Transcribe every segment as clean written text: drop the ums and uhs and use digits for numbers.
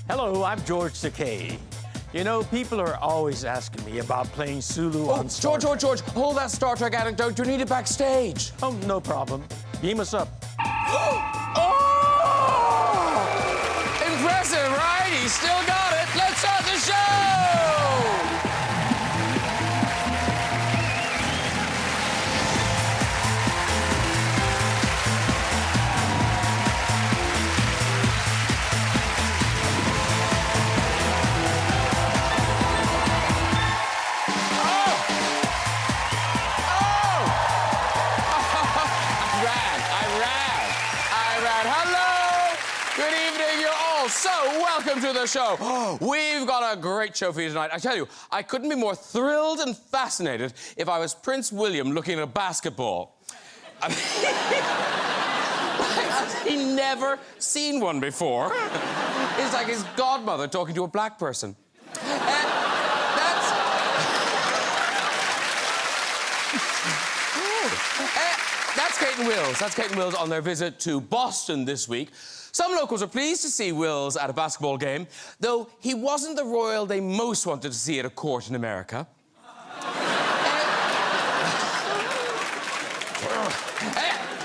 Hello, I'm George Takei. You know, people are always asking me about playing Sulu on Star Trek. George, hold that Star Trek anecdote. You need it backstage. Oh, no problem. Beam us up. Oh! Impressive, right? He's still got it. Let's start the show! So, welcome to the show. We've got a great show for you tonight. I tell you, I couldn't be more thrilled and fascinated if I was Prince William looking at a basketball. I've never seen one before. It's like his godmother talking to a black person. That's Kate and Wills. That's Kate and Wills on their visit to Boston this week. Some locals are pleased to see Wills at a basketball game, though he wasn't the royal they most wanted to see at a court in America.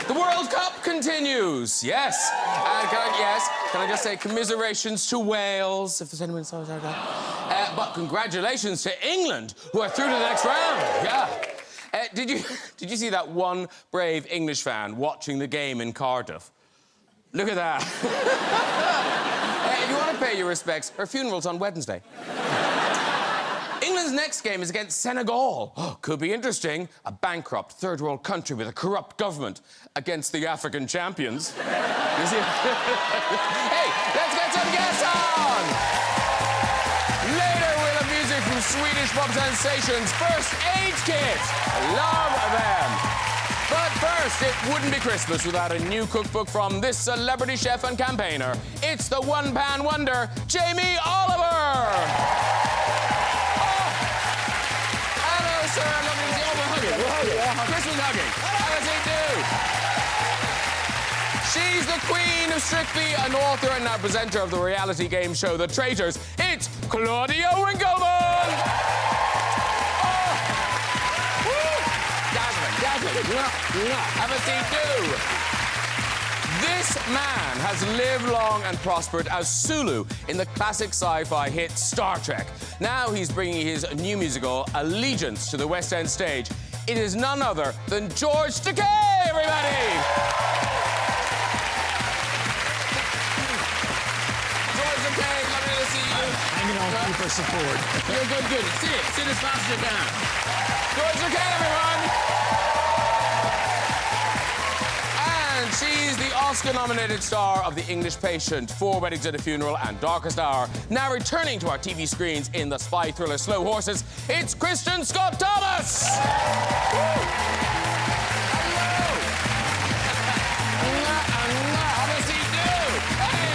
The World Cup continues, yes. And can I just say commiserations to Wales, if there's anyone sorry about that. But congratulations to England, who are through to the next round. Yeah. Did you see that one brave English fan watching the game in Cardiff? Look at that. If you want to pay your respects, her funeral's on Wednesday. England's next game is against Senegal. Oh, could be interesting. A bankrupt third world country with a corrupt government against the African champions. You see? Hey, let's get some guests on! Later, we'll have music from Swedish pop sensations. First Aid Kit. Love them. But first, it wouldn't be Christmas without a new cookbook from this celebrity chef and campaigner. It's the one-pan wonder, Jamie Oliver! Oh. Hello, sir. Lovely to see you. We're hugging. Christmas hugging. How does he do? She's the queen of Strictly, an author and now presenter of the reality game show The Traitors. It's Claudia Winkleman! Have a seat, too. This man has lived long and prospered as Sulu in the classic sci-fi hit Star Trek. Now he's bringing his new musical, Allegiance, to the West End stage. It is none other than George Takei, everybody! George Takei, lovely to see you. Hanging on to you for support. You're good. Sit as fast as you can. George Takei, everyone! She's the Oscar-nominated star of The English Patient, Four Weddings and a Funeral, and Darkest Hour. Now returning to our TV screens in the spy thriller Slow Horses, it's Kristin Scott Thomas! Hello! How does he do? Hey!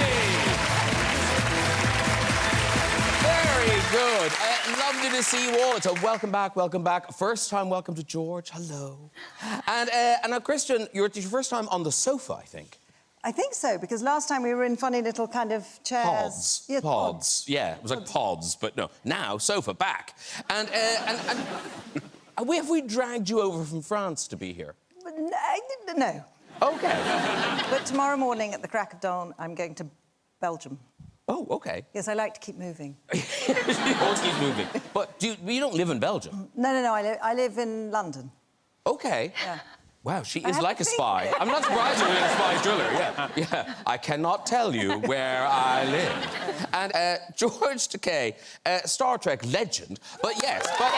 Very good. Lovely to see you all. It's a welcome back. First time welcome to George. Hello. And now, Kristin, it's your first time on the sofa, I think. I think so, because last time we were in funny little kind of chairs. Pods. Yeah, pods. Yeah, it was like pods, but no. Now, sofa back. And have we dragged you over from France to be here? No. OK. But tomorrow morning at the crack of dawn, I'm going to Belgium. Oh, OK. Yes, I like to keep moving. You always keep moving. But you don't live in Belgium? No, I live in London. OK. Yeah. Wow, she is like a spy. I'm not surprised you're in a spy thriller, yeah. I cannot tell you where I live. And George Takei, Star Trek legend, but yes, but...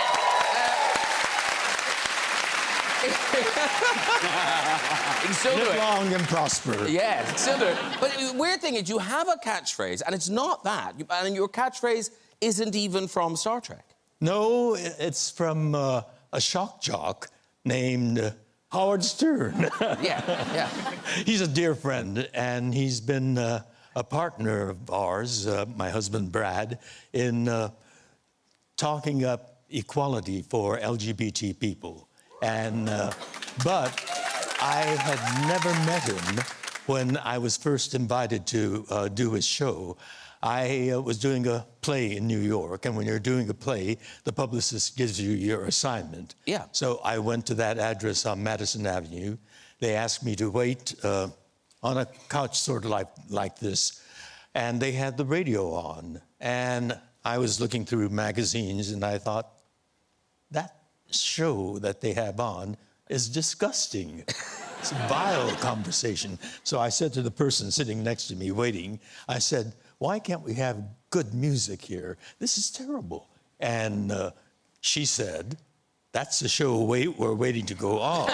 he can still do it. Live long and prosper. Yes, still do it. But the weird thing is you have a catchphrase, and it's not that. And your catchphrase isn't even from Star Trek. No, it's from a shock jock named Howard Stern. Yeah. He's a dear friend, and he's been a partner of ours, my husband Brad, in talking up equality for LGBT people. And but I had never met him when I was first invited to do his show. I was doing a play in New York, and when you're doing a play, the publicist gives you your assignment. Yeah. So I went to that address on Madison Avenue. They asked me to wait on a couch sort of like this, and they had the radio on. And I was looking through magazines, and I thought, that show that they have on is disgusting. It's a vile conversation. So I said to the person sitting next to me waiting, I said, why can't we have good music here? This is terrible. And she said, that's the show we're waiting to go on.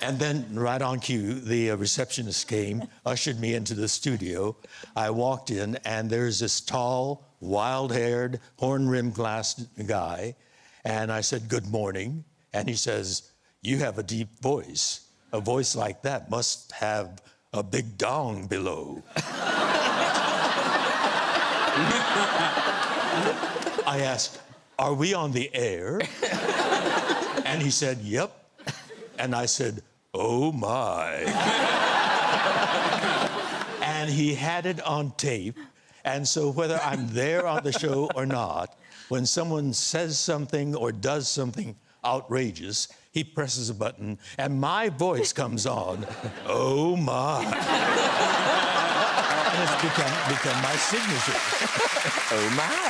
And then right on cue, the receptionist came, ushered me into the studio. I walked in, and there's this tall, wild-haired, horn-rimmed glass guy. And I said, good morning. And he says, you have a deep voice. A voice like that must have a big dong below. I asked, are we on the air? And he said, yep. And I said, oh my. And he had it on tape. And so whether I'm there on the show or not, when someone says something or does something outrageous, he presses a button, and my voice comes on. Oh, my. And it's become my signature. Oh, my.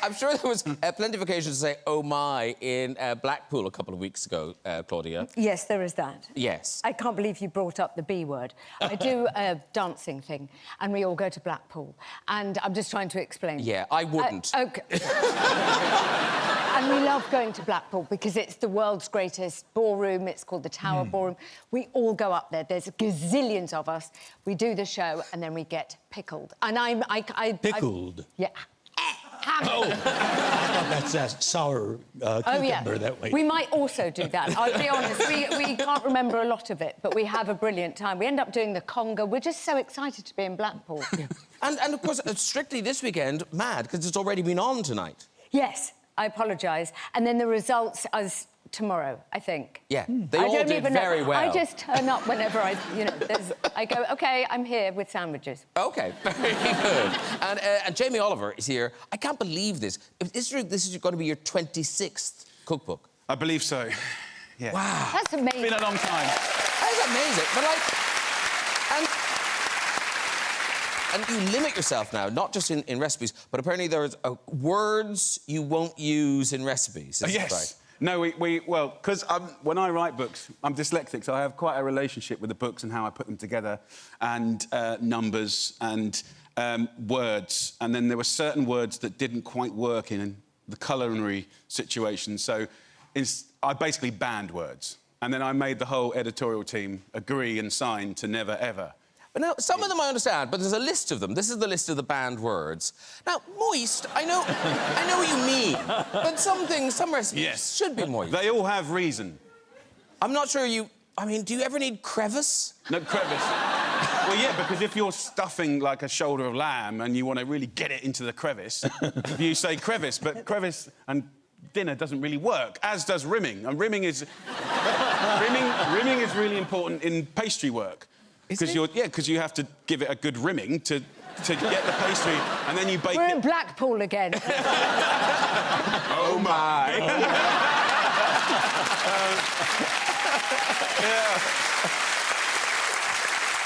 I'm sure there was plenty of occasions to say, oh, my, in Blackpool a couple of weeks ago, Claudia. Yes, there is that. Yes. I can't believe you brought up the B word. I do a dancing thing, and we all go to Blackpool, and I'm just trying to explain. Yeah, I wouldn't. OK. And we love going to Blackpool because it's the world's greatest ballroom. It's called the Tower Ballroom. We all go up there. There's gazillions of us. We do the show, and then we get pickled. And Pickled? Yeah. Hammered. Oh, I thought that's that sour cucumber that way. We might also do that. I'll be honest, we can't remember a lot of it, but we have a brilliant time. We end up doing the conga. We're just so excited to be in Blackpool. And of course, Strictly this weekend, mad, because it's already been on tonight. Yes, I apologise. And then the results as tomorrow, I think. Yeah, they all did very well. I just turn up whenever I go, OK, I'm here with sandwiches. OK, very good. And Jamie Oliver is here. I can't believe this. This is going to be your 26th cookbook. I believe so, yeah. Wow. That's amazing. It's been a long time. That's amazing. But, and you limit yourself now, not just in recipes, but apparently there's words you won't use in recipes. Is Yes. That right? No, well, because when I write books, I'm dyslexic, so I have quite a relationship with the books and how I put them together, and numbers and words. And then there were certain words that didn't quite work in the culinary situation, so I basically banned words. And then I made the whole editorial team agree and sign to never, ever. But now, some of them I understand, but there's a list of them. This is the list of the banned words. Now, moist, I know what you mean, but some recipes should be moist. They all have reason. I'm not sure I mean, do you ever need crevice? No, crevice. Well, yeah, because if you're stuffing, like, a shoulder of lamb and you want to really get it into the crevice, you say crevice, but crevice and dinner doesn't really work, as does rimming. And rimming is... rimming is really important in pastry work. Because you have to give it a good rimming to get the pastry, and then you bake it. We're in Blackpool again. Oh, my.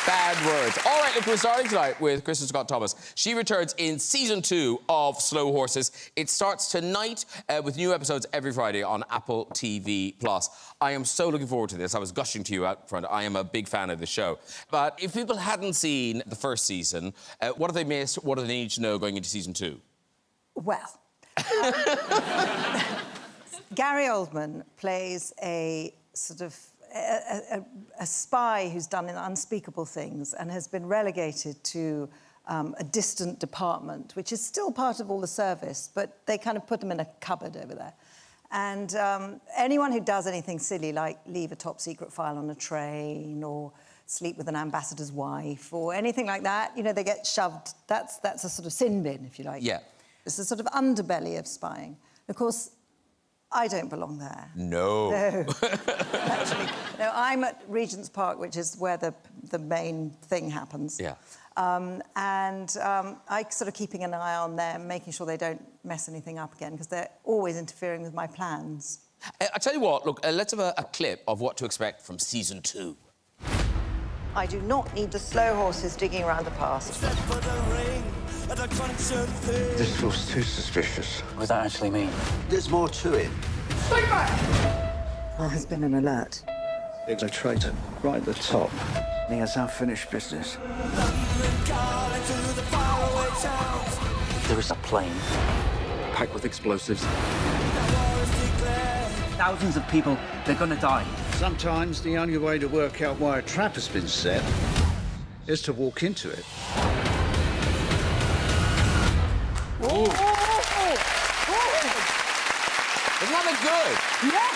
Bad words. All right, look, we're starting tonight with Kristin Scott Thomas. She returns in season 2 of Slow Horses. It starts tonight with new episodes every Friday on Apple TV+. I am so looking forward to this. I was gushing to you out front. I am a big fan of the show. But if people hadn't seen the first season, what have they missed? What do they need to know going into season 2? Well, Gary Oldman plays a sort of a spy who's done unspeakable things and has been relegated to a distant department, which is still part of all the service, but they kind of put him in a cupboard over there. And anyone who does anything silly, like leave a top-secret file on a train or sleep with an ambassador's wife or anything like that, you know, they get shoved. That's a sort of sin bin, if you like. Yeah. It's a sort of underbelly of spying. Of course, I don't belong there. No. No. Actually, no, I'm at Regent's Park, which is where the main thing happens. Yeah. I sort of keeping an eye on them, making sure they don't mess anything up again, because they're always interfering with my plans. I tell you what, look, let's have a clip of what to expect from season 2. I do not need the slow horses digging around the past. This feels too suspicious. What does that actually mean? There's more to it. There has been an alert. There's a traitor right at the top. He has unfinished business. There is a plane Packed with explosives. Thousands of people, they're gonna die. Sometimes the only way to work out why a trap has been set is to walk into it. Ooh. Isn't that good? Yeah.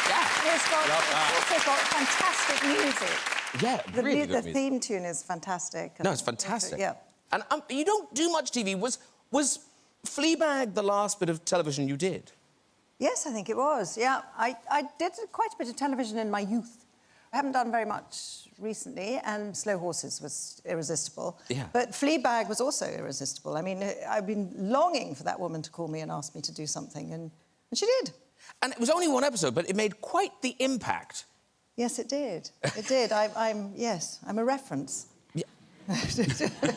Yeah. It's also got fantastic music. Yeah, really good The music. theme tune is fantastic. No, it's fantastic. Yeah. And you don't do much TV. Was Fleabag the last bit of television you did? Yes, I think it was. Yeah, I did quite a bit of television in my youth. I haven't done very much recently, and Slow Horses was irresistible. Yeah. But Fleabag was also irresistible. I mean, I've been longing for that woman to call me and ask me to do something, and she did. And it was only one episode, but it made quite the impact. Yes, it did. It did. I'm a reference. Yeah.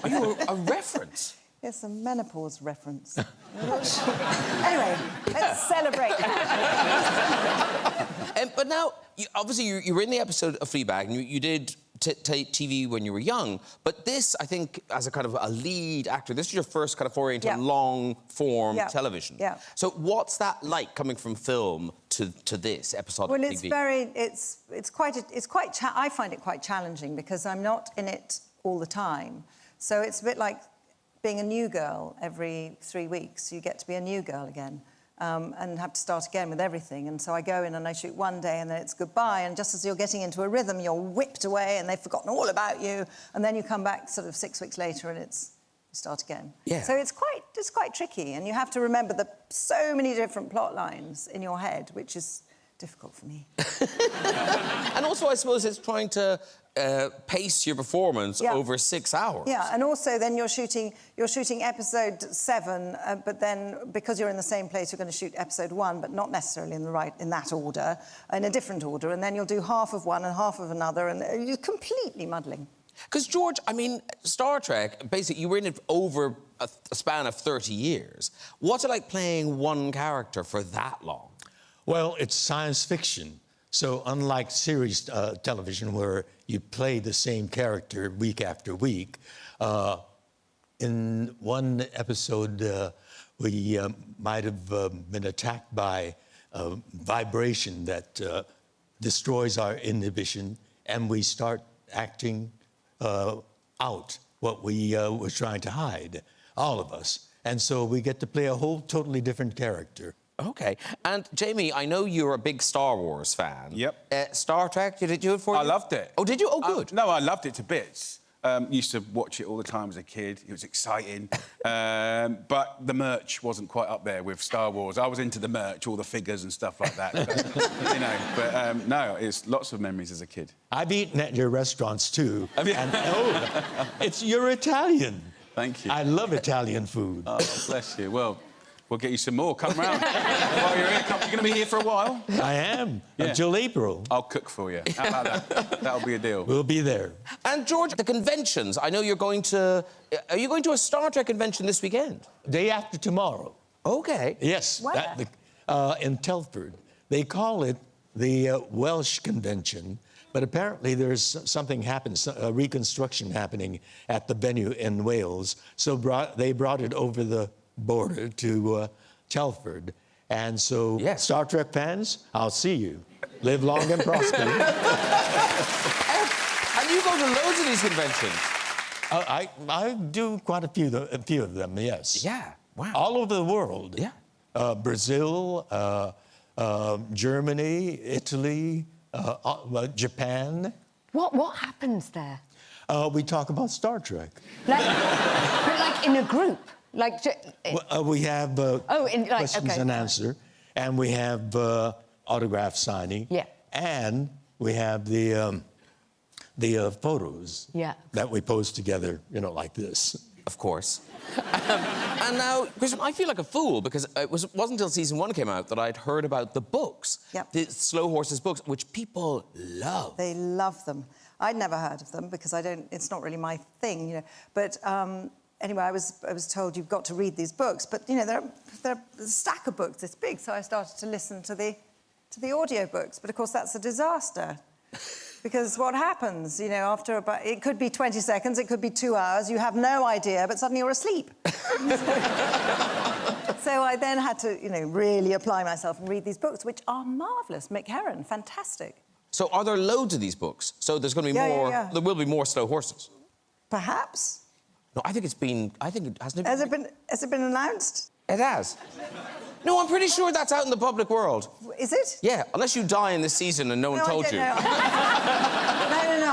Are you a reference? Yes, a menopause reference. Anyway, let's celebrate that. But now, obviously, you were in the episode of Fleabag, and you did TV when you were young, but this, I think, as a kind of a lead actor, this is your first kind of foray into long-form television. Yeah. So what's that like, coming from film to this episode of TV? I find it quite challenging because I'm not in it all the time. So it's a bit like being a new girl every 3 weeks. You get to be a new girl again. And have to start again with everything. And so I go in and I shoot one day and then it's goodbye. And just as you're getting into a rhythm, you're whipped away and they've forgotten all about you. And then you come back sort of 6 weeks later and you start again. Yeah. So it's quite tricky. And you have to remember so many different plot lines in your head, which is difficult for me. And also, I suppose it's trying to pace your performance over 6 hours. Yeah, and also then you're shooting episode 7, but then because you're in the same place, you're going to shoot episode 1, but not necessarily in that order, in a different order, and then you'll do half of one and half of another, and you're completely muddling. Because, George, I mean, Star Trek, basically, you were in it over a span of 30 years. What's it like playing one character for that long? Well, it's science fiction. So unlike series television, where you play the same character week after week, in one episode, we might have been attacked by a vibration that destroys our inhibition, and we start acting out what we were trying to hide, all of us. And so we get to play a whole totally different character. OK. And, Jamie, I know you're a big Star Wars fan. Yep. Star Trek, did it do it for you? I loved it. Oh, did you? Oh, good. No, I loved it to bits. Used to watch it all the time as a kid. It was exciting. But the merch wasn't quite up there with Star Wars. I was into the merch, all the figures and stuff like that. But, no, it's lots of memories as a kid. I've eaten at your restaurants, too. Have you? And, you're Italian. Thank you. I love Italian food. Oh, bless you. Well, we'll get you some more. Come round. While you're here, you're going to be here for a while? I am, until April. I'll cook for you. How about that? That'll be a deal. We'll be there. And, George, the conventions, I know you're going to... Are you going to a Star Trek convention this weekend? Day after tomorrow. OK. Yes. Where? In Telford. They call it the Welsh Convention, but apparently there's something a reconstruction happening at the venue in Wales, so they brought it over the border to Telford. And so, Star Trek fans, I'll see you. Live long and prosper. And you go to loads of these conventions. I do quite a few of them, yes. Yeah, wow. All over the world. Yeah. Brazil, Germany, Italy, Japan. What happens there? We talk about Star Trek. But like in a group? Like... we have questions and answer, and we have autograph signing. Yeah. And we have the the photos Yeah. that we post together, you know, like this. Of course. And now, Kristin, I feel like a fool because it wasn't until season 1 came out that I'd heard about the books. Yep. The Slow Horses books, which people love. They love them. I'd never heard of them because it's not really my thing, you know. But anyway, I was told you've got to read these books. But, you know, they're a stack of books this big, so I started to listen to the audiobooks. But, of course, that's a disaster. Because what happens, you know, after about... It could be 20 seconds, it could be 2 hours, you have no idea, but suddenly you're asleep. So I then had to, you know, really apply myself and read these books, which are marvellous. Mick Herron, fantastic. So are there loads of these books? So there's going to be more... Yeah. There will be more Slow Horses. Perhaps. No, I think it's been... I think it hasn't... Has it been announced? It has. No, I'm pretty sure that's out in the public world. Is it? Yeah, unless you die in this season and no one told you. No,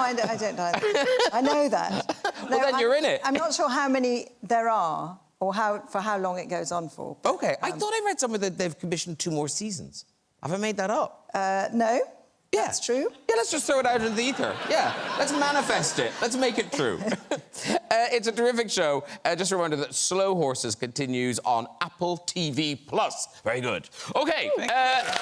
I don't die. I know that. Well, then you're in it. I'm not sure how many there are or for how long it goes on for. OK, I thought I read somewhere that they've commissioned 2 more seasons. Have I made that up? No. Yeah. That's true. Yeah, let's just throw it out into the ether. Yeah, let's manifest it. Let's make it true. It's a terrific show. Just a reminder that Slow Horses continues on Apple TV+. Very good. OK, yeah.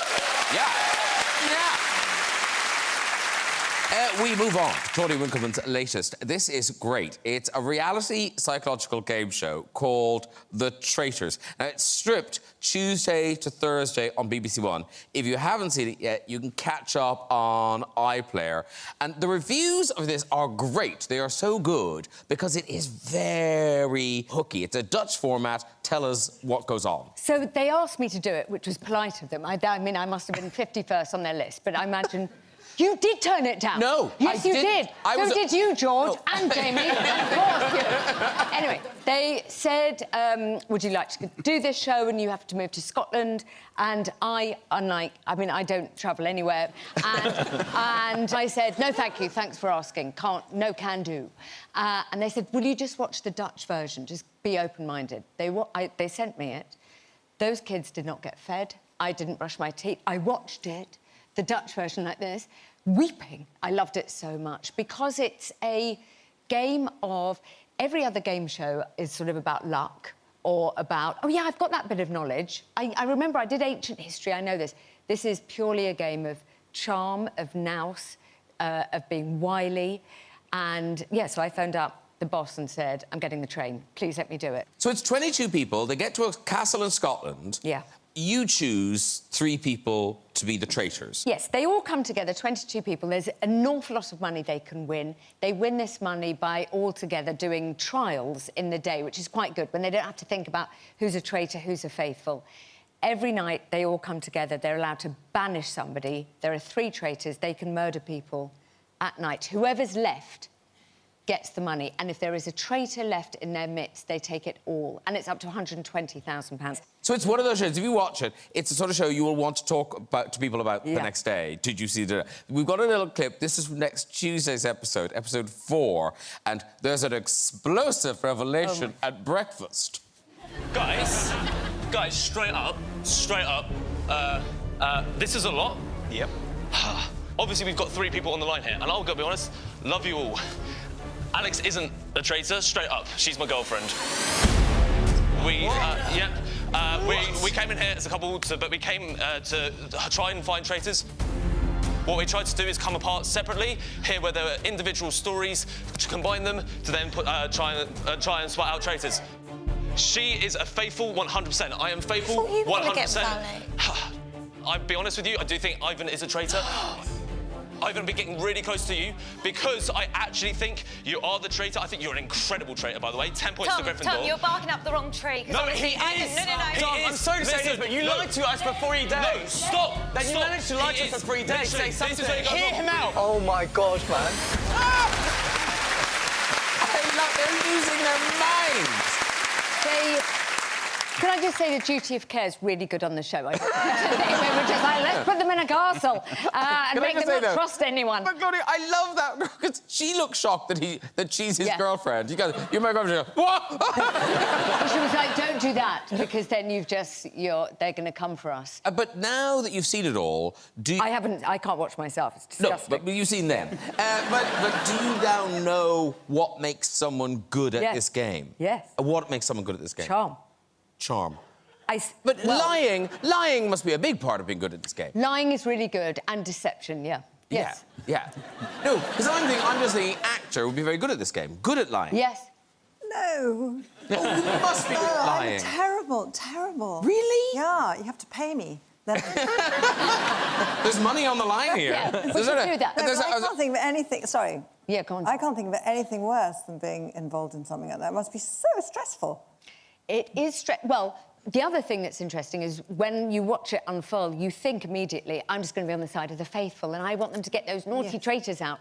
We move on to Claudia Winkleman's latest. This is great. It's a reality psychological game show called The Traitors. Now, it's stripped Tuesday to Thursday on BBC One. If you haven't seen it yet, you can catch up on iPlayer. And the reviews of this are great. They are so good because it is very hooky. It's a Dutch format. Tell us what goes on. So they asked me to do it, which was polite of them. I mean, I must have been 51st on their list, but I imagine... You did turn it down. No, yes, you did. So did you, George, and Jamie, of course you. Anyway, they said, would you like to do this show and you have to move to Scotland? And I don't travel anywhere. And I said, no, thank you, thanks for asking. Can do. And they said, will you just watch the Dutch version? Just be open-minded. They sent me it. Those kids did not get fed. I didn't brush my teeth. I watched it. The Dutch version like this, weeping. I loved it so much because it's a game of... Every other game show is sort of about luck or about... Oh, yeah, I've got that bit of knowledge. I remember I did ancient history, I know this. This is purely a game of charm, of nous, of being wily. And, yeah, so I phoned up the boss and said, I'm getting the train. Please let me do it. So it's 22 people. They get to a castle in Scotland. Yeah. You choose 3 people to be the traitors. Yes, they all come together, 22 people. There's an awful lot of money they can win. They win this money by all together doing trials in the day, which is quite good, when they don't have to think about who's a traitor, who's a faithful. Every night, they all come together. They're allowed to banish somebody. There are 3 traitors. They can murder people at night. Whoever's left gets the money, and if there is a traitor left in their midst, they take it all, and it's up to £120,000. So it's one of those shows, if you watch it, it's the sort of show you will want to talk to people about the next day. Did you see the... We've got a little clip. This is from next Tuesday's episode, episode 4, and there's an explosive revelation at breakfast. Guys, straight up, this is a lot. Yep. Obviously, we've got 3 people on the line here, and I'll go be honest, love you all. Alex isn't a traitor, straight up. She's my girlfriend. We came in here as a couple, but we came to try and find traitors. What we tried to do is come apart separately, hear where there were individual stories, to combine them, to then try and spot out traitors. She is a faithful 100%. I am faithful 100%. I'll be honest with you, I do think Ivan is a traitor. I'm going to be getting really close to you because I actually think you are the traitor. I think you're an incredible traitor, by the way. 10 points to Gryffindor. Tom, you're barking up the wrong tree. No, he is. No. Tom, I'm sorry to say this, but you lied to us for 3 days. No, stop. Then you managed to lie to us for 3 days. Say something. Hear him out. Oh, my God, man. They're losing their minds. Can I I just say the duty of care is really good on the show? We were just like, let's put them in a castle and make them not trust anyone. But Claudia, I love that because she looks shocked that she's his girlfriend. You go, you're my girlfriend. She goes, what? She was like, don't do that because then they're going to come for us. But now that you've seen it all, I can't watch myself. It's disgusting. No, but you've seen them. But do you now know what makes someone good at this game? Yes. What makes someone good at this game? Charm. But lying must be a big part of being good at this game. Lying is really good, and deception, yeah. Yes. Yeah. No, because I'm just thinking actor would be very good at this game. Good at lying. Yes. No. You must be good at lying. I'm terrible. Really? Yeah, you have to pay me. There's money on the line here. Yeah, we should do that. No, I can't think of anything... Sorry. Yeah, go on. I can't think of anything worse than being involved in something like that. It must be so stressful. It is well, the other thing that's interesting is when you watch it unfold, you think immediately, I'm just going to be on the side of the faithful and I want them to get those naughty traitors out.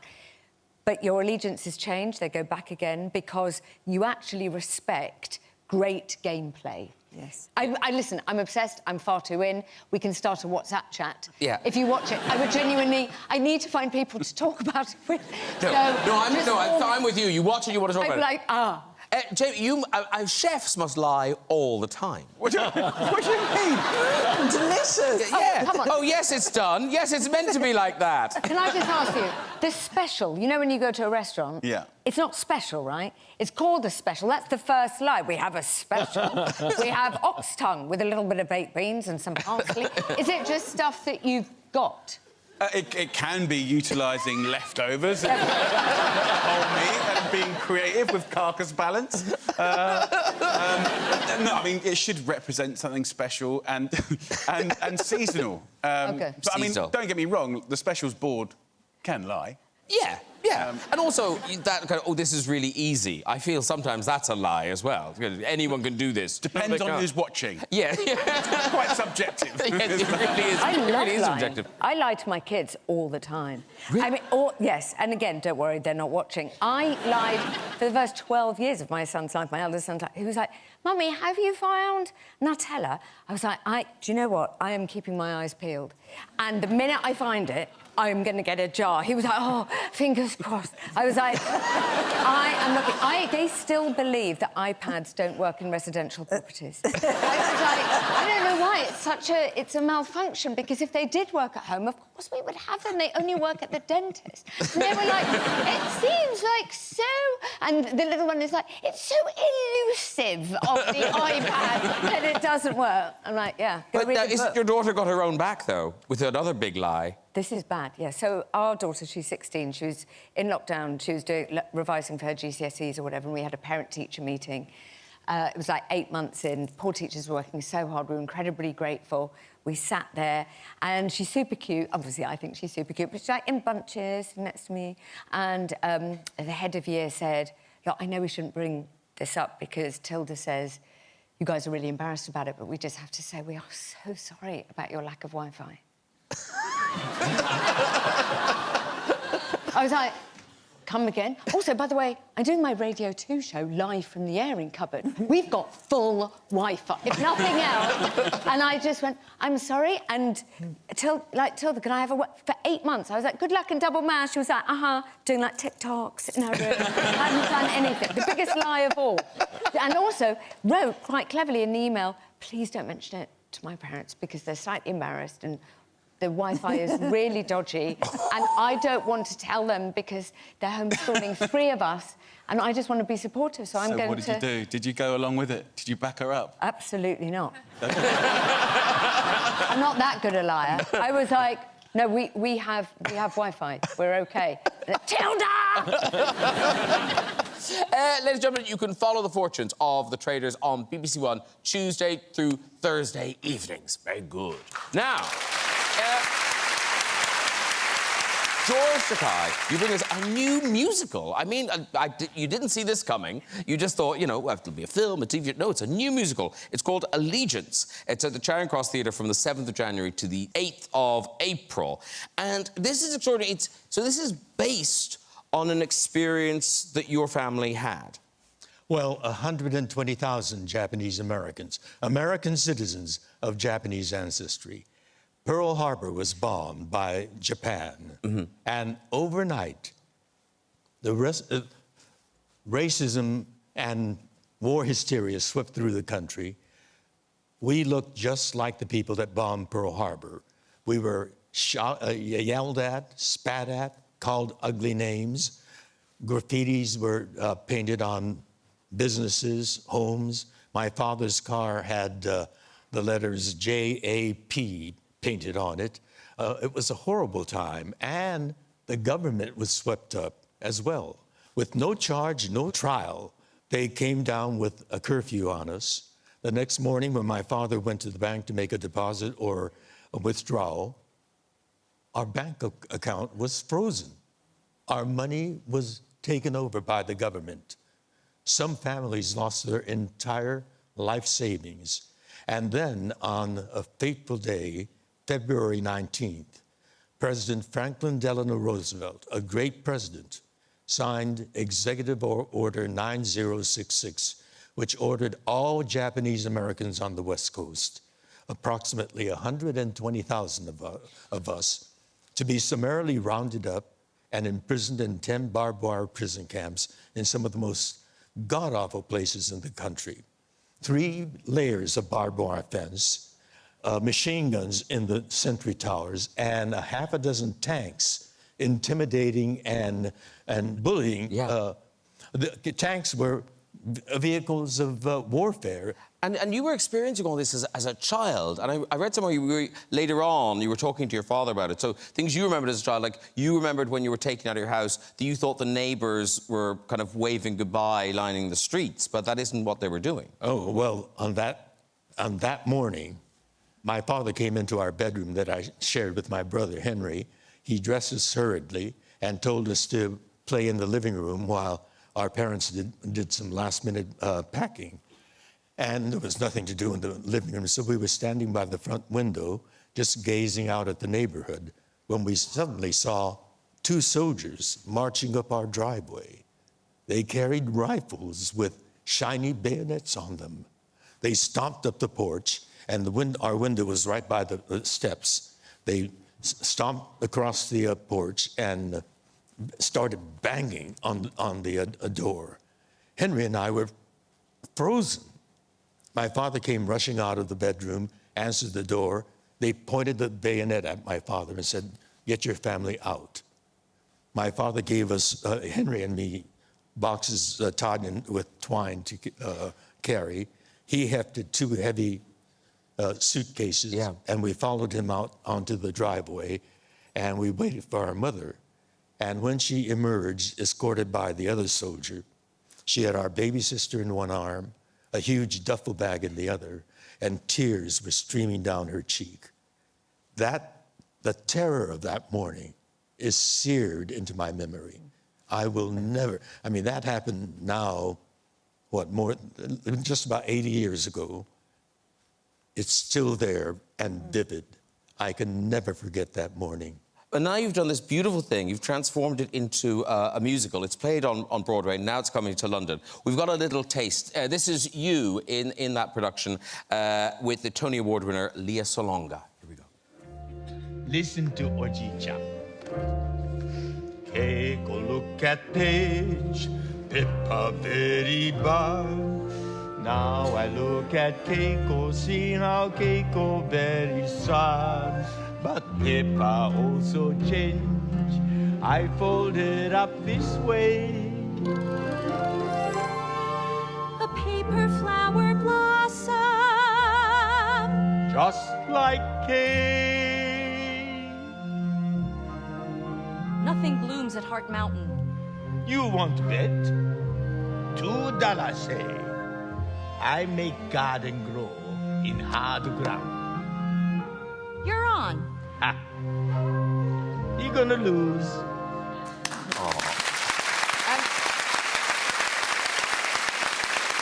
But your allegiances change, they go back again, because you actually respect great gameplay. Yes. Listen, I'm obsessed, I'm far too in. We can start a WhatsApp chat. Yeah. If you watch it, I would genuinely... I need to find people to talk about it with. I'm with you. You watch it, you want to talk about it. I'm like, Jamie, chefs must lie all the time. What do you mean? Delicious. Yeah. come on. Oh, yes, it's done. Yes, it's meant to be like that. Can I just ask you, the special, you know when you go to a restaurant? Yeah. It's not special, right? It's called a special. That's the first lie. We have a special. We have ox tongue with a little bit of baked beans and some parsley. Is it just stuff that you've got? It can be utilising leftovers and whole meat and being creative with carcass balance. No, I mean, it should represent something special and seasonal. OK. But, I mean, don't get me wrong, the specials board can lie. Yeah. And also, that kind of, this is really easy. I feel sometimes that's a lie as well. Anyone can do this. Depends on who's watching. Yeah. It's quite subjective. Yes, it really is. I love lying. Subjective. I lie to my kids all the time. Really? I mean, yes, and again, don't worry, they're not watching. I lied for the first 12 years of my son's life, my eldest son's life. He was like, Mummy, have you found Nutella? I was like, do you know what? I am keeping my eyes peeled. And the minute I find it, I'm going to get a jar. He was like, oh, fingers crossed. I was like, I am looking... They still believe that iPads don't work in residential properties. I was like, I don't know why. It's a malfunction, because if they did work at home, of course we would have them. They only work at the dentist. And they were like, it seems like so... And the little one is like, it's so elusive of the iPad that it doesn't work. I'm like, yeah, go read the book. Your daughter got her own back, though, with another big lie. This is bad, yeah. So our daughter, she's 16, she was in lockdown, she was revising for her GCSEs or whatever, and we had a parent-teacher meeting. It was like 8 months in. Poor teachers were working so hard. We were incredibly grateful. We sat there, and she's super cute. Obviously, I think she's super cute, but she's like in bunches next to me. And the head of year said, look, I know we shouldn't bring this up because Tilda says you guys are really embarrassed about it, but we just have to say we are so sorry about your lack of Wi-Fi. I was like, come again? Also, by the way, I'm doing my Radio 2 show live from the airing cupboard. We've got full Wi-Fi, if nothing else. And I just went, I'm sorry, and Tilda, can I have for 8 months? I was like, good luck and double mash. She was like, doing like TikToks in her room. I hadn't done anything. The biggest lie of all. And also wrote quite cleverly in the email, please don't mention it to my parents because they're slightly embarrassed and the Wi-Fi is really dodgy, and I don't want to tell them because they're homeschooling 3 of us, and I just want to be supportive, so I'm going to... what did you do? Did you go along with it? Did you back her up? Absolutely not. I'm not that good a liar. I was like, no, we have Wi-Fi. We're OK. Tilda! Ladies and gentlemen, you can follow the fortunes of the Traitors on BBC One Tuesday through Thursday evenings. Very good. Now... George Takei, you bring us a new musical. I mean, you didn't see this coming. You just thought, you know, well, it'll be a film, a TV... No, it's a new musical. It's called Allegiance. It's at the Charing Cross Theatre from the 7th of January to the 8th of April. And this is extraordinary. So this is based on an experience that your family had. Well, 120,000 Japanese Americans, American citizens of Japanese ancestry. Pearl Harbor was bombed by Japan. And overnight, racism and war hysteria swept through the country. We looked just like the people that bombed Pearl Harbor. We were yelled at, spat at, called ugly names. Graffitis were painted on businesses, homes. My father's car had the letters JAP painted on it. It was a horrible time, and the government was swept up as well. With no charge, no trial, they came down with a curfew on us. The next morning, when my father went to the bank to make a deposit or a withdrawal, our bank account was frozen. Our money was taken over by the government. Some families lost their entire life savings. And then on a fateful day, February 19th, President Franklin Delano Roosevelt, a great president, signed Executive Order 9066, which ordered all Japanese Americans on the West Coast, approximately 120,000 of us, to be summarily rounded up and imprisoned in 10 barbed wire prison camps in some of the most god-awful places in the country. 3 layers of barbed wire fence, machine guns in the sentry towers, and a half a dozen tanks intimidating and bullying. The tanks were vehicles of warfare. And you were experiencing all this as a child, and I read somewhere later on you were talking to your father about it. So things you remembered as a child, like you remembered when you were taken out of your house that you thought the neighbours were kind of waving goodbye, lining the streets, but that isn't what they were doing. Oh, well, on that morning, my father came into our bedroom that I shared with my brother, Henry. He dressed us hurriedly and told us to play in the living room while our parents did some last-minute packing. And there was nothing to do in the living room, so we were standing by the front window, just gazing out at the neighborhood, when we suddenly saw 2 soldiers marching up our driveway. They carried rifles with shiny bayonets on them. They stomped up the porch, and our window was right by the steps. They stomped across the porch and started banging on the door. Henry and I were frozen. My father came rushing out of the bedroom, answered the door. They pointed the bayonet at my father and said, "Get your family out." My father gave us, Henry and me, boxes tied in with twine to carry. He hefted 2 heavy suitcases, and we followed him out onto the driveway, and we waited for our mother. And when she emerged, escorted by the other soldier, she had our baby sister in one arm, a huge duffel bag in the other, and tears were streaming down her cheek. The terror of that morning is seared into my memory. I will never, I mean, that happened now, just about 80 years ago. It's still there and vivid. I can never forget that morning. But now you've done this beautiful thing. You've transformed it into a musical. It's played on Broadway. Now it's coming to London. We've got a little taste. This is you in that production with the Tony Award winner, Lea Salonga. Here we go. Listen to Oji-chan. Take a look at Paige, Pippa very bad. Now I look at Keiko, see how Keiko very sad. But Pippa also changed. I folded up this way. A paper flower blossom. Just like Kate. Nothing blooms at Heart Mountain. You want to bet? $2 say. I make garden grow in hard ground. You're on. Ha. You're gonna lose.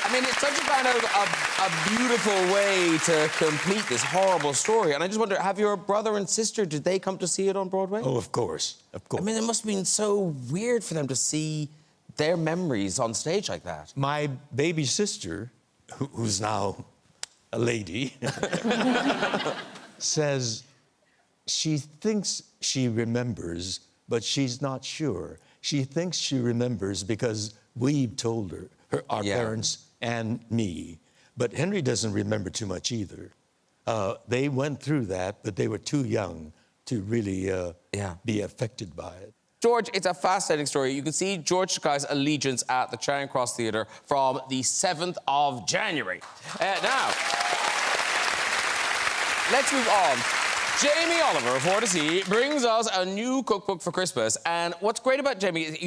I mean, it's such a kind of a beautiful way to complete this horrible story. And I just wonder, have your brother and sister, did they come to see it on Broadway? Oh, of course, of course. I mean, it must have been so weird for them to see their memories on stage like that? My baby sister, who's now a lady, says she thinks she remembers, but she's not sure. She thinks she remembers because we've told her, our parents and me. But Henry doesn't remember too much either. They went through that, but they were too young to really be affected by it. George, it's a fascinating story. You can see George Takei's Allegiance at the Charing Cross Theatre from the 7th of January. Now, let's move on. Jamie Oliver of Fortescue brings us a new cookbook for Christmas. And what's great about Jamie is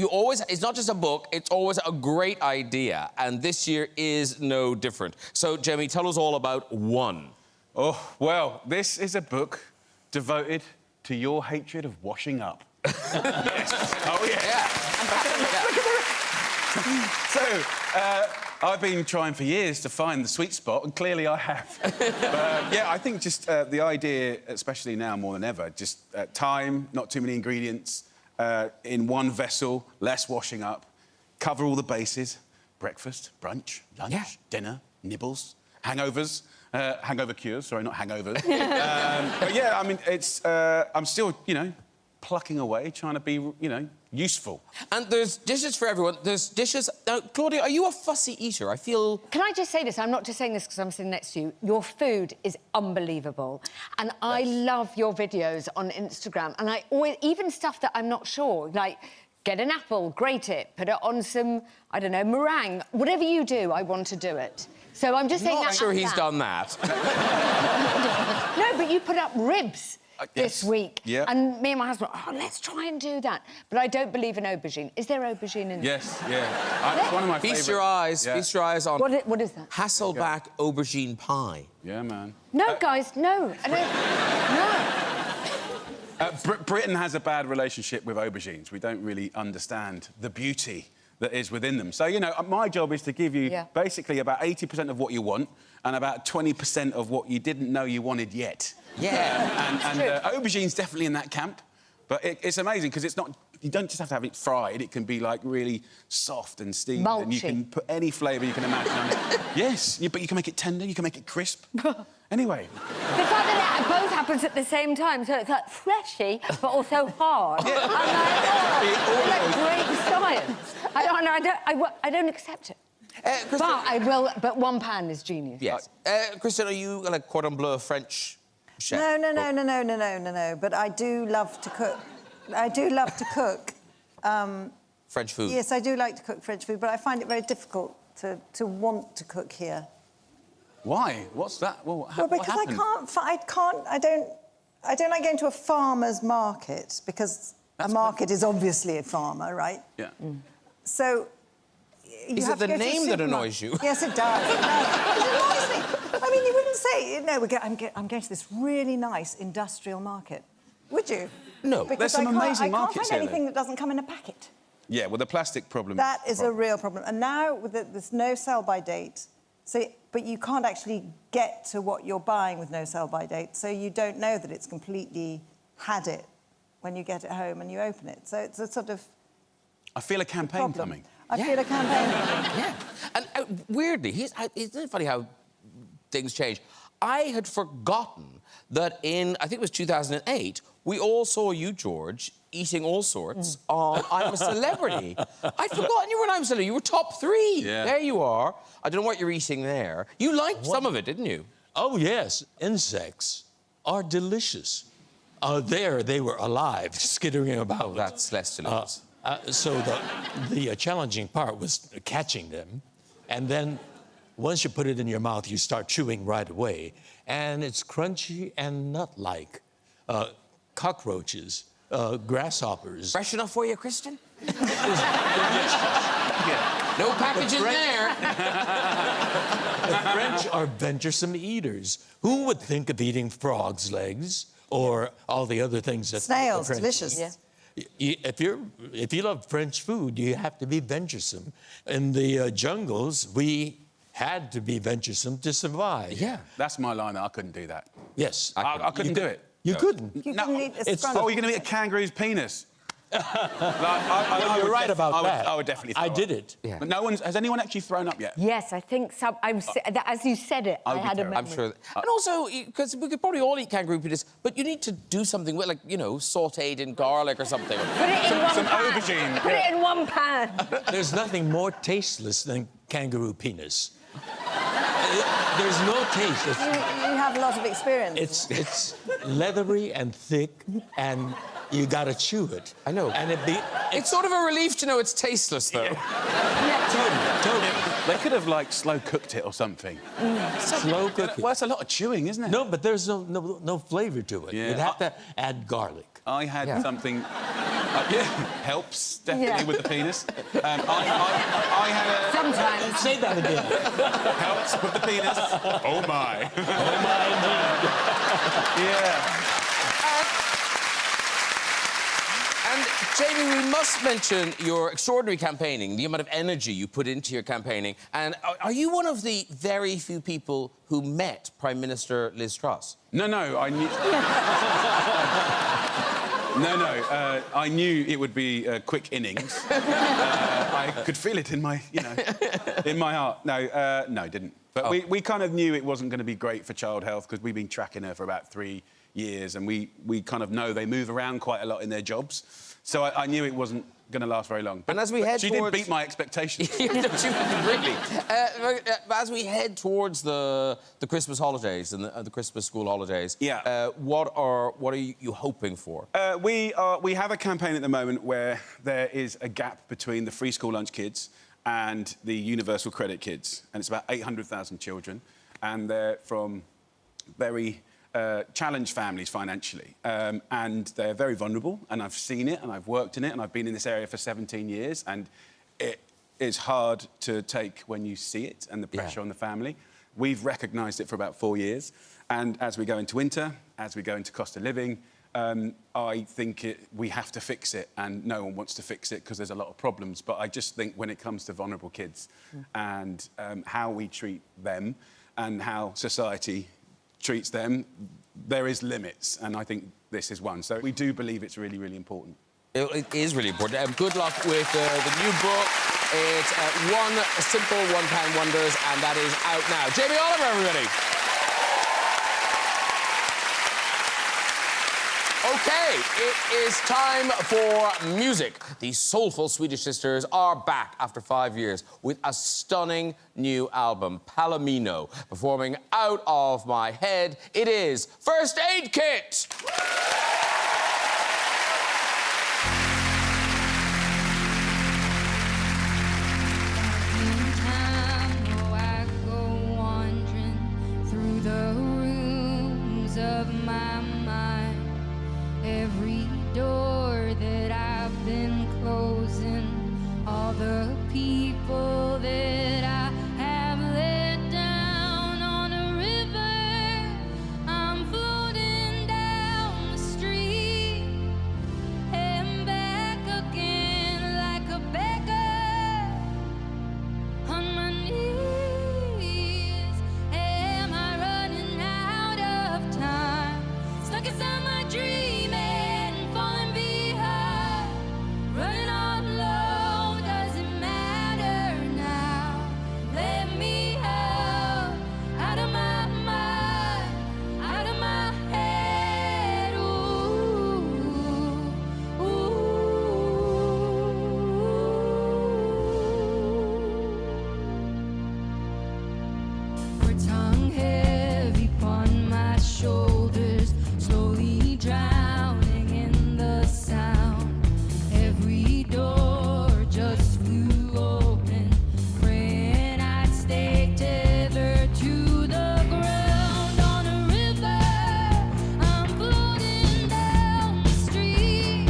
it's not just a book, it's always a great idea. And this year is no different. So, Jamie, tell us all about one. Oh, well, this is a book devoted to your hatred of washing up. Yes. Oh, yeah. So, I've been trying for years to find the sweet spot, and clearly I have. Yeah, I think just the idea, especially now more than ever, just time, not too many ingredients, in one vessel, less washing up, cover all the bases, breakfast, brunch, lunch, dinner, nibbles, hangovers, hangover cures, sorry, not hangovers. But yeah, I mean, it's, I'm still, you know, plucking away, trying to be, you know, useful. And there's dishes for everyone. There's dishes... Now, Claudia, are you a fussy eater? I feel... Can I just say this? I'm not just saying this because I'm sitting next to you. Your food is unbelievable. And I love your videos on Instagram. And I always... Even stuff that I'm not sure, like, get an apple, grate it, put it on some, I don't know, meringue. Whatever you do, I want to do it. So I'm just saying that... Not sure he's done that. No, but you put up ribs. This week. Yeah. And me and my husband, let's try and do that. But I don't believe in aubergine. Is there aubergine in it? Yes, yeah. It's one of my favourite. Feast your eyes. Yeah. Feast your eyes on... What is that? Hasselback aubergine pie. Yeah, man. No, guys, no. I don't... No. Britain has a bad relationship with aubergines. We don't really understand the beauty that is within them. So, you know, my job is to give you basically about 80% of what you want and about 20% of what you didn't know you wanted yet. Yeah. And aubergine's definitely in that camp. But it's amazing because it's not... You don't just have to have it fried. It can be, like, really soft and steamed. Mulchy. And you can put any flavour you can imagine on it. Yes, but you can make it tender, you can make it crisp. Anyway. The fact that it both happens at the same time, so it's, like, fleshy, but also hard. Yeah. I'm like, great science. I don't accept it. But I will... But one pan is genius. Yes. Kristin, are you, like, cordon bleu French chef? No. But I do love to cook. I do love to cook. French food? Yes, I do like to cook French food, but I find it very difficult to want to cook here. Why? What's that? Well, because what happened? I don't like going to a farmer's market, because a market is obviously a farmer, right? Yeah. So... Is it the name that annoys you? Yes, it does. It annoys me. I mean, you wouldn't say, no, I'm going to this really nice industrial market. Would you? No. Because There's some amazing markets I can't find anything that doesn't come in a packet. Yeah, well, the plastic problem... That is a real problem. And now, with there's no sell-by date, but you can't actually get to what you're buying with no sell-by date, so you don't know that it's completely had it when you get it home and you open it. So it's a sort of... I feel a campaign coming. I feel a campaign. Yeah. And weirdly, isn't it funny how things change? I had forgotten that in, I think it was 2008, we all saw you, George, eating all sorts on I'm a Celebrity. I'd forgotten you were an I'm a Celebrity. You were top 3. Yeah. There you are. I don't know what you're eating there. You liked some of it, didn't you? Oh, yes. Insects are delicious. There, they were alive, skittering about. That's less delicious. So the challenging part was catching them, and then once you put it in your mouth, you start chewing right away, and it's crunchy and nut-like. Cockroaches, grasshoppers. Fresh enough for you, Kristin? No packaging there. The French are venturesome eaters. Who would think of eating frogs' legs or all the other things that... Snails, delicious. Yeah. If you love French food, you have to be venturesome. In the jungles, we had to be venturesome to survive. Yeah. That's my line. I couldn't do that. Yes. I couldn't do it. You couldn't. You couldn't eat a you're going to eat a kangaroo's penis? You're right about that. I would definitely throw I did up. it. Yeah. But has anyone actually thrown up yet? Yes, I think so. As you said it, I would be had a terrible. memory. I'm sure. And also, because we could probably all eat kangaroo penis, but you need to do something with, like, you know, sautéed in garlic or something. Put it in one Some pan. aubergine. Put it in one pan. There's nothing more tasteless than kangaroo penis. There's no taste. You have a lot of experience. It's leathery and thick, and you gotta chew it. I know. And It's sort of a relief to know it's tasteless, though. totally. They could have, like, slow-cooked it or something. Slow cooking. Well, it's a lot of chewing, isn't it? No, but there's no flavour to it. Yeah. You'd have to add garlic. I had Yeah. something... helps, definitely, Yeah. with the penis. I had a... Sometimes. Say that again. Helps with the penis. Oh, my. Oh, my indeed. Yeah. And, Jamie, we must mention your extraordinary campaigning, the amount of energy you put into your campaigning. And are you one of the very few people who met Prime Minister Liz Truss? No, I knew... I knew it would be quick innings. I could feel it in my, in my heart. No, didn't. But we kind of knew it wasn't going to be great for child health because we've been tracking her for about 3 years, and we kind of know they move around quite a lot in their jobs. So I knew it wasn't going to last very long. And as we head she towards... did beat my expectations. Really. As we head towards the Christmas holidays and the Christmas school holidays, what are you hoping for? We have a campaign at the moment where there is a gap between the free school lunch kids and the universal credit kids, and it's about 800,000 children, and they're from very challenged families financially, and they're very vulnerable, and I've seen it, and I've worked in it, and I've been in this area for 17 years, and it is hard to take when you see it and the pressure on the family. We've recognised it for about 4 years, and as we go into winter, as we go into cost of living, I think we have to fix it, and no one wants to fix it because there's a lot of problems, but I just think when it comes to vulnerable kids and how we treat them and how society treats them, there is limits, and I think this is one. So we do believe it's really, really important. It is really important. Good luck with the new book. It's One Simple One-Pound Wonders, and that is out now. Jamie Oliver, everybody. OK, it is time for music. The soulful Swedish sisters are back after 5 years with a stunning new album, Palomino, performing Out of My Head. It is First Aid Kit! Every door that I've been closing, all the people that I have let down on a river, I'm floating down the street and back again like a beggar on my knees. Am I running out of time? Stuck inside my dream. Tongue heavy upon my shoulders, slowly drowning in the sound. Every door just flew open, praying I'd stay tethered to the ground on a river. I'm floating down the street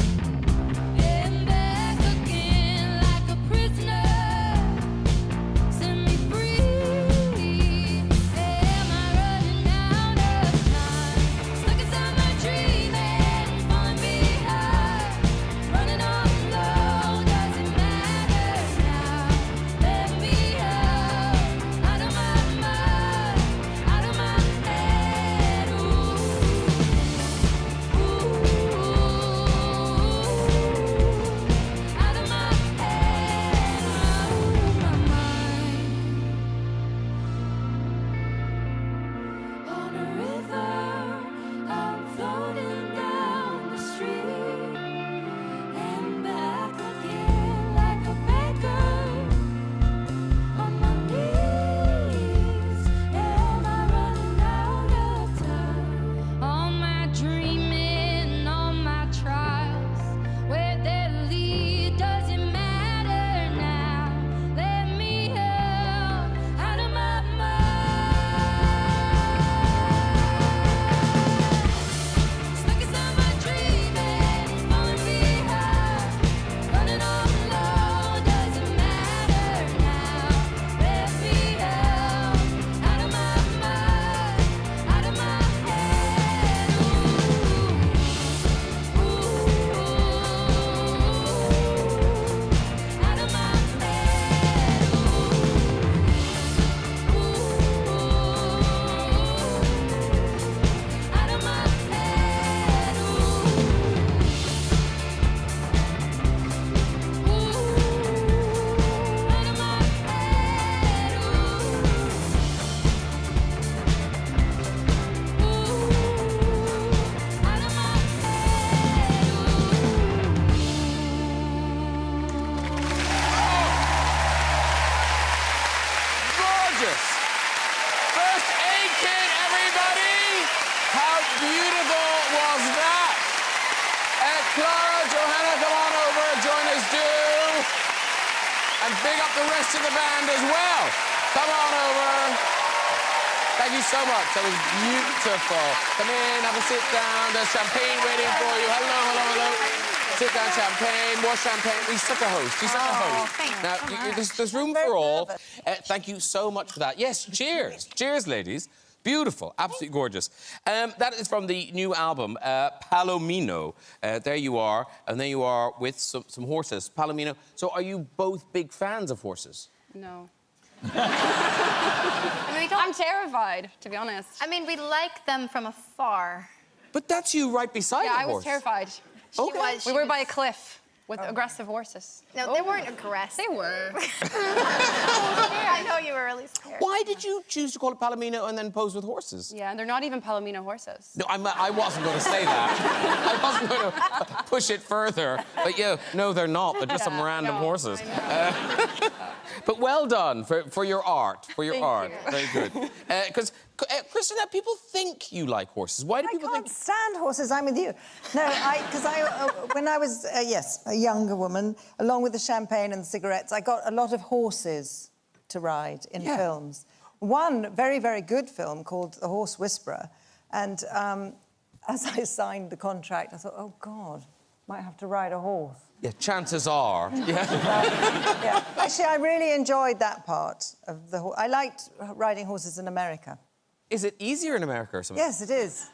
and back again like a prisoner. Set me free. Am I the rest of the band as well. Come on over. Thank you so much. That was beautiful. Come in, have a sit down. There's champagne waiting for you. Hello, hello, hello. Sit down, champagne, more champagne. He's such a host. He's such a host. thanks. Now, there's room for all. Thank you so much for that. Yes, cheers. Cheers, ladies. Beautiful, absolutely gorgeous. That is from the new album, Palomino. There you are, and there you are with some horses. Palomino. So are you both big fans of horses? No. I'm terrified, to be honest. I mean, we like them from afar. But that's you right beside the horse. Yeah, I was terrified. Okay. We were by a cliff with aggressive horses. No, they weren't aggressive. They were. I know you were really scared. Why did you choose to call it Palomino and then pose with horses? Yeah, and they're not even Palomino horses. No, I wasn't going to say that. I wasn't going to push it further. But yeah, no, they're not. They're just some random horses. But well done for your art. For your art. Very good. Because, Kristin, people think you like horses. Why do people think... I can't stand horses, I'm with you. No, because when I was, yes, a younger woman, along with the champagne and the cigarettes, I got a lot of horses to ride in films. One very, very good film called The Horse Whisperer. And as I signed the contract, I thought, oh, God, might have to ride a horse. Yeah, chances are. Yeah. Yeah. Actually, I really enjoyed that part of the horse. I liked riding horses in America. Is it easier in America or something? Yes, it is.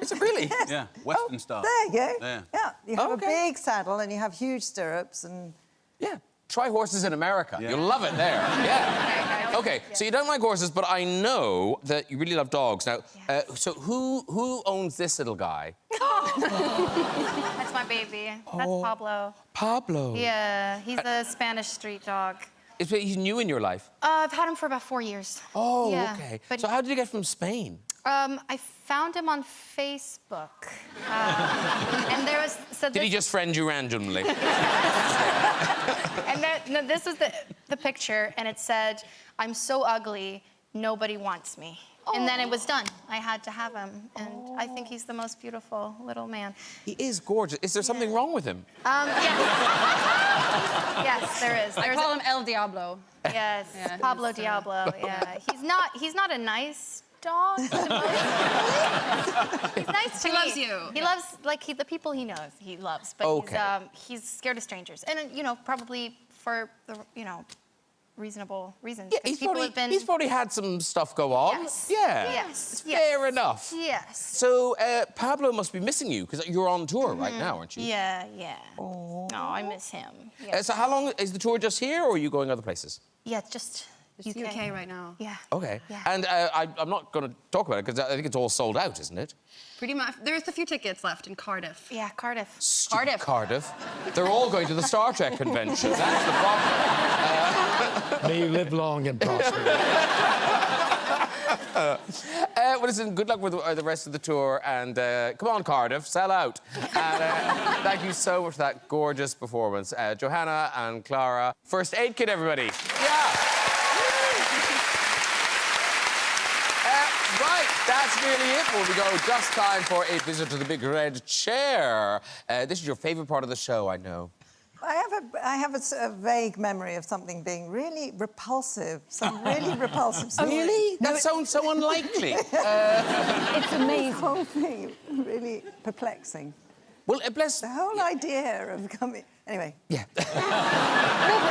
Is it really? Yes. Yeah, Western style. There you go. Yeah. Yeah, you have a big saddle and you have huge stirrups and... Yeah. Try horses in America. Yeah. You'll love it there. Yeah. OK, so you don't like horses, but I know that you really love dogs. Now, so who owns this little guy? That's my baby. That's Pablo. Pablo? Yeah, he's a Spanish street dog. He's new in your life? I've had him for about 4 years. Oh, yeah. OK. But so how did you get from Spain? I found him on Facebook. And there was... So Did he just friend you randomly? And no, this was the picture, and it said, "I'm so ugly, nobody wants me." And then it was done. I had to have him, and I think he's the most beautiful little man. He is gorgeous. Is there something wrong with him? Yes. Yes, there is. I call him El Diablo. Yes, Pablo Diablo. Yeah, he's not a nice dog. He's nice to me. He loves you. He loves the people he knows. He loves, but he's scared of strangers, and probably for the reasonable reasons. Yeah, he's probably had some stuff go on. Yes. Yeah. Yes. Fair enough. Yes. So Pablo must be missing you because you're on tour right now, aren't you? Yeah, yeah. Oh, I miss him. Yeah. So how long is the tour? Just here, or are you going other places? Yeah, just UK right now. Yeah. Okay. Yeah. And I'm not going to talk about it because I think it's all sold out, isn't it? Pretty much. There's a few tickets left in Cardiff. Yeah, Cardiff. Stupid Cardiff. They're all going to the Star Trek convention. That's the problem. May you live long and prosper. Well, listen, good luck with the rest of the tour, and come on, Cardiff, sell out. And thank you so much for that gorgeous performance. Johanna and Clara. First aid kit, everybody. Yeah. Right, that's nearly it. Well, we go just time for a visit to the big red chair. This is your favourite part of the show, I know. I have a vague memory of something being really repulsive. Some really repulsive story. Really? That sounds so unlikely. It's amazing. The whole thing, really perplexing. Well, bless... The whole idea of coming... Anyway. Yeah. No, but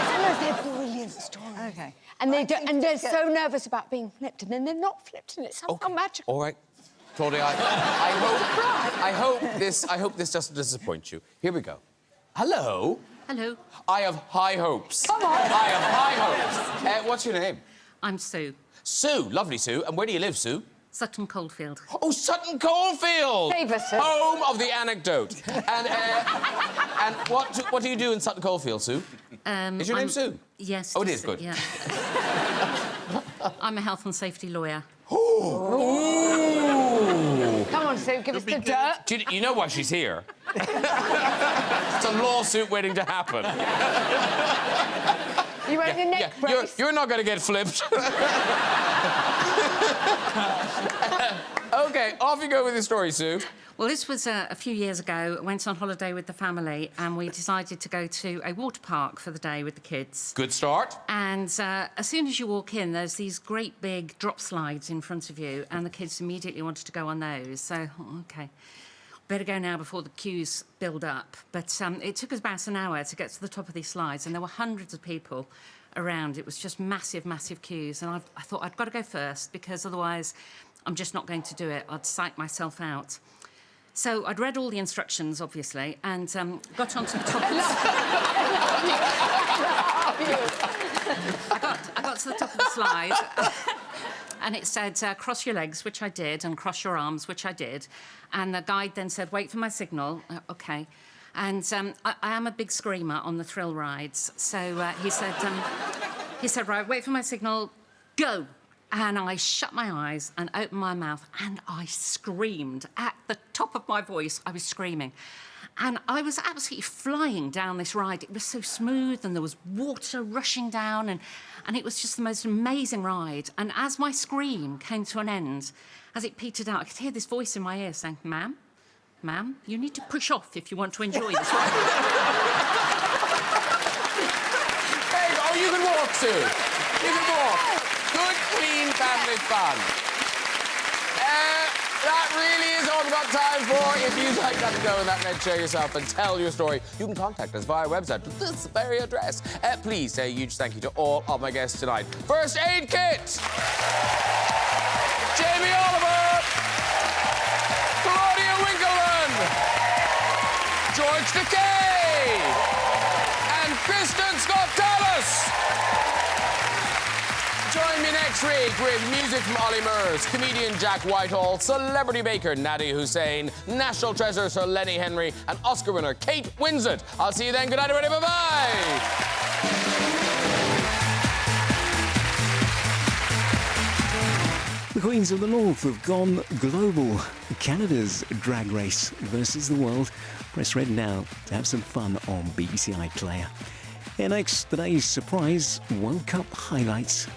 sometimes they're brilliant stories. OK. And they're so nervous about being flipped, and then they're not flipped, and it's somehow magical. All right. Claudia, I hope this doesn't disappoint you. Here we go. Hello. Hello. I have high hopes. Come on. I have high hopes. What's your name? I'm Sue. Sue. Lovely, Sue. And where do you live, Sue? Sutton Coldfield. Oh, Sutton Coldfield! Favour, Sue. Home of the anecdote. And what do you do in Sutton Coldfield, Sue? Is your name Sue? Yes. Oh, it is good. Yeah. I'm a health and safety lawyer. Ooh. Come on, Sue, give us the dirt. You know why she's here? It's a lawsuit waiting to happen. You wearing a neck brace? You're not going to get flipped. OK, off you go with your story, Sue. Well, this was a few years ago. I went on holiday with the family and we decided to go to a water park for the day with the kids. Good start. And as soon as you walk in, there's these great big drop slides in front of you and the kids immediately wanted to go on those. So, OK, better go now before the queues build up. But it took us about an hour to get to the top of these slides and there were hundreds of people around. It was just massive, massive queues. And I thought I'd got to go first because otherwise I'm just not going to do it. I'd psych myself out. So I'd read all the instructions, obviously, and got onto the top of the... I got to the top of the slide and it said, cross your legs, which I did, and cross your arms, which I did. And the guide then said, wait for my signal. OK. And I am a big screamer on the thrill rides. So he said, right, wait for my signal, go. And I shut my eyes and opened my mouth and I screamed. At the top of my voice, I was screaming. And I was absolutely flying down this ride. It was so smooth and there was water rushing down and it was just the most amazing ride. And as my scream came to an end, as it petered out, I could hear this voice in my ear saying, Ma'am, you need to push off if you want to enjoy this ride. Hey, oh, you can walk, Sue. You can walk. Good, clean family fun. That really is all we've got time for. If you'd like to go in that net, share yourself and tell your story, you can contact us via our website to this very address. Please say a huge thank you to all of my guests tonight. First Aid Kit, Jamie Oliver, Claudia Winkleman, George Takei, and Kristin Scott Thomas. Join me next week with music from Ollie Murs, comedian Jack Whitehall, celebrity baker Nadia Hussain, national treasure Sir Lenny Henry, and Oscar winner Kate Winslet. I'll see you then. Good night, everybody. Bye-bye. The Queens of the North have gone global. Canada's Drag Race versus the world. Press red now to have some fun on BBC iPlayer. Here next, today's surprise World Cup highlights.